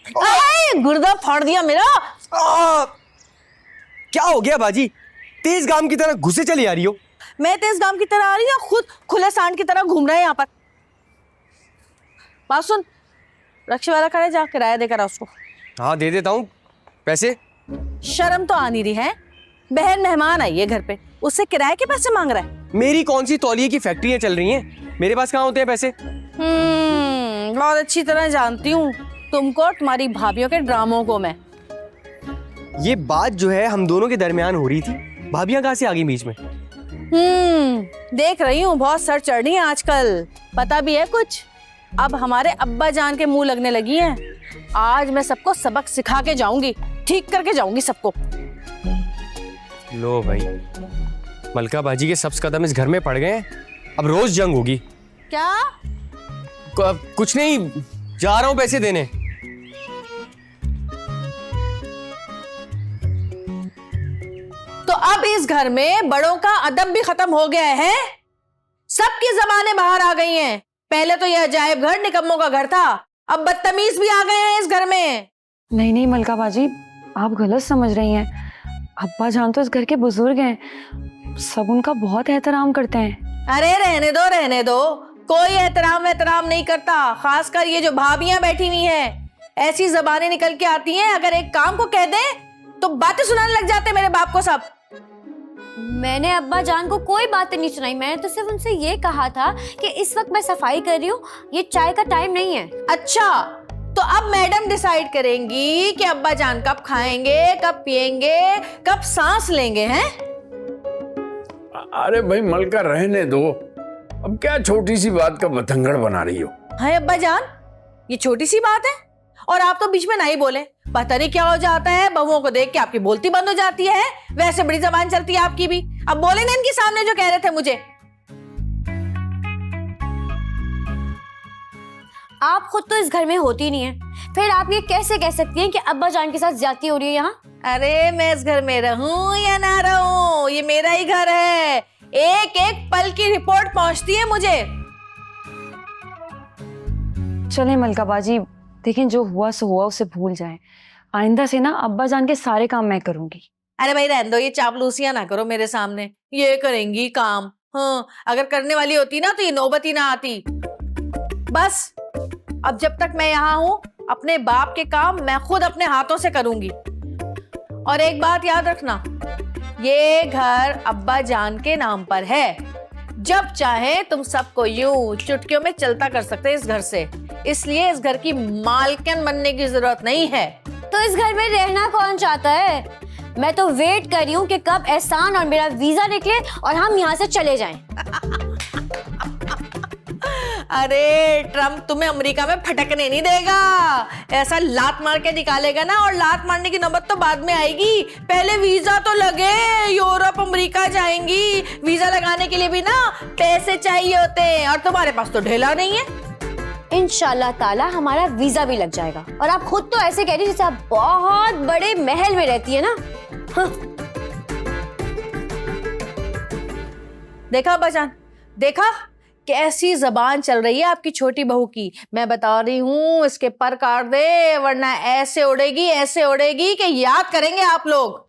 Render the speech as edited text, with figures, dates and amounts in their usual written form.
गुर्दा फाड़ दिया मेरा। क्या हो गया बाजी? तेज गाम की तरह घुसे चली आ रही हो। मैं तेज गाम की तरह आ रही हूँ, खुद खुले सांड की तरह घूम रहे हैं यहाँ पर। बात सुन, रक्षा वाला खड़े, जा किराया देकर आ उसको। हाँ दे देता हूँ पैसे। शर्म तो आ नहीं रही है? बहन मेहमान आई है घर पे, उससे किराए के पैसे मांग रहा है। मेरी कौन सी तौलिए की फैक्ट्रियां चल रही हैं, मेरे पास कहाँ होते हैं पैसे। बहुत अच्छी तरह जानती हूँ तुमको और तुम्हारी भाभीियों के ड्रामों को मैं। ये बात जो है हम दोनों के दरमियान हो रही थी, भाभियां कहाँ से आ गई बीच में? देख रही हूँ बहुत सर चढ़ रही है आजकल, पता भी है कुछ। अब हमारे अब्बा जान के मुंह लगने लगी हैं। आज मैं सबको सबक सिखा के जाऊंगी, ठीक करके जाऊंगी सबको। लो भाई, मलका बाजी के सब्ज कदम इस घर में पड़ गए, अब रोज जंग होगी। क्या? कुछ नहीं, जा रहा हूँ पैसे देने। तो अब इस घर में बड़ों का अदब भी खत्म हो गया है। सबकी ज़बानें बाहर आ गई हैं। पहले तो यह अजायब घर निकम्मों का घर था, अब बदतमीज भी आ गए हैं इस घर में। नहीं नहीं मलका बाजी, आप गलत समझ रही हैं। अब्बा जान तो इस घर के बुजुर्ग हैं, सब उनका बहुत एहतराम करते हैं। अरे रहने दो, कोई एहतराम नहीं करता। खासकर ये जो भाभियां बैठी हुई हैं, ऐसी जबानें निकल के आती हैं, अगर एक काम को कह दें तो बातें सुनाने लग जाते मेरे बाप को सब। मैंने अब्बा जान को कोई बातें नहीं सुनाई, मैंने तो सिर्फ उनसे ये कहा था कि इस वक्त मैं सफाई कर रही हूँ, ये चाय का टाइम नहीं है। अच्छा, तो अब मैडम डिसाइड करेंगी कि अब्बा जान कब खाएंगे, कब पिएंगे, कब सांस लेंगे हैं? अरे भाई मलका रहने दो, अब क्या छोटी सी बात का बतंगड़ बना रही हो? हाय अब्बा जान, ये छोटी सी बात है और आप तो बीच में नहीं बोले। पता नहीं क्या हो जाता है, बहुओं को देख के आपकी बोलती बंद हो जाती है। वैसे बड़ी जबान चलती है आपकी भी। अब बोले ना इनके सामने जो कह रहे थे मुझे। आप खुद तो इस घर में होती नहीं है, फिर आप ये कैसे कह सकती हैं कि अब्बा जान के साथ ज्यादती हो रही है यहाँ? अरे मैं इस घर में रहूं या ना रहूं, ये मेरा ही घर है। एक एक पल की रिपोर्ट पहुंचती है मुझे। चले मलका बाजी, देखें जो हुआ सो हुआ, उसे भूल जाएं। आइंदा से ना अब्बा जान के सारे काम मैं करूंगी। अरे भाई रहने दो, ये चापलूसियां ना करो मेरे सामने। ये करेंगी काम, हाँ अगर करने वाली होती ना तो ये नौबत ही ना आती। बस अब जब तक मैं यहाँ हूँ, अपने बाप के काम मैं खुद अपने हाथों से करूंगी। और एक बात याद रखना, ये घर अब्बा जान के नाम पर है। जब चाहे तुम सबको यूं चुटकियों में चलता कर सकते हैं इस घर से, इसलिए इस घर की मालकिन बनने की जरूरत नहीं है। तो इस घर में रहना कौन चाहता है? मैं तो वेट कर रही हूँ कि कब एहसान और मेरा वीजा निकले और हम यहाँ से चले जाएं। अरे ट्रम्प तुम्हें अमेरिका में फटकने नहीं देगा। ऐसा लात मार के निकालेगा ना, और लात मारने की नौबत तो बाद में आएगी। पहले वीजा तो लगे, यूरोप अमेरिका जाएंगी। वीजा लगाने के लिए भी ना पैसे चाहिए होते हैं, और तुम्हारे पास तो ढेला नहीं है। इंशाल्लाह ताला हमारा वीजा भी लग जाएगा। और आप खुद तो ऐसे कह रही जैसे आप बहुत बड़े महल में रहती है ना। हाँ। देखा बजान, देखा कैसी जबान चल रही है आपकी छोटी बहू की। मैं बता रही हूँ, इसके पर काट दे, वरना ऐसे उड़ेगी कि याद करेंगे आप लोग।